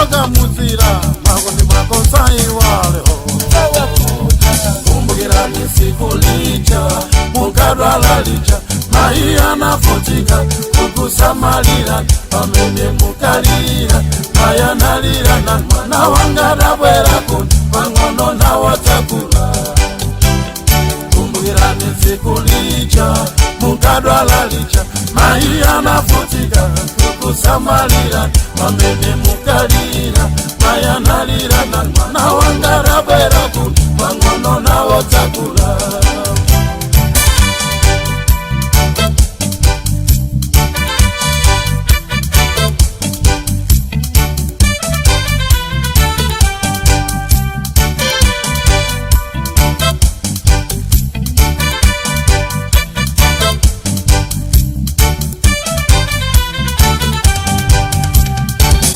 choka muzira makondi makosa iwaleho. Kumbukirani siku licha mukadwala licha mai anafutika kukusamalira pamene mukalira mai analira na mwana wanga adabwera kuno pang'ono nawo takula. Kumbukirani siku licha mukadwala licha mai anafutika kukusamalira pamene mukalira mai analira na mwana wanga adabwera kuno pang'ono nawo takula.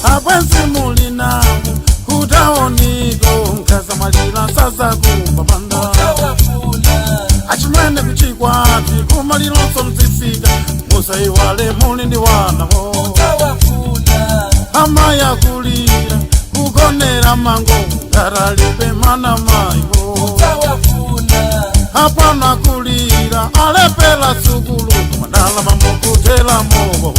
Abwenzi mulina kutaoniko mkasamalira sasa kumbapanda achimwene kuchikwati kumalironso mzifika musaiwale muli ndi wanawo amaya kulira kugonera mango ngaralibe mana maiwo apana kulira alepela sukulu madala mamukutela mobo.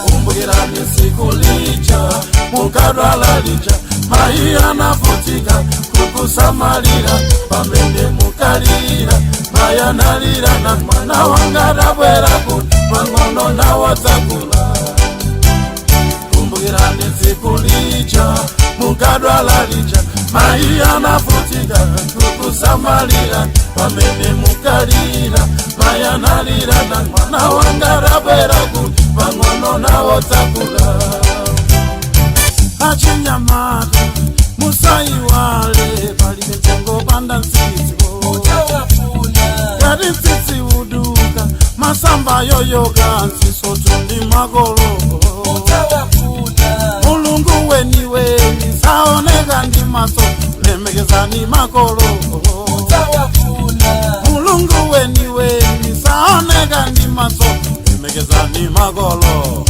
Kumbukirani siku licha mukadwala licha mai anafutika kukusamalira pamene mukalira mai analira na mwana wanga adabwera kuno pang'ono nawo takula. Kumbukirani siku licha mukadwala licha mai anafutika kukusamalira pamene mukalira mai analira na mwana wanga adabwera kuno pang'ono nawo takula. Achinyamata musaiwale palibe mtengo panda nsisiwo yati nsisi uduka masamba yoyoka nsisoto ndi magolo. Mulungu weni weni saoneka ndi maso lemekezani makolo. Mulungu weni weni saoneka ndi maso lemekezani magolo.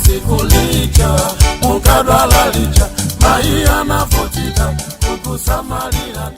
Siku licha mukadwala licha mai anafutika kukusamalira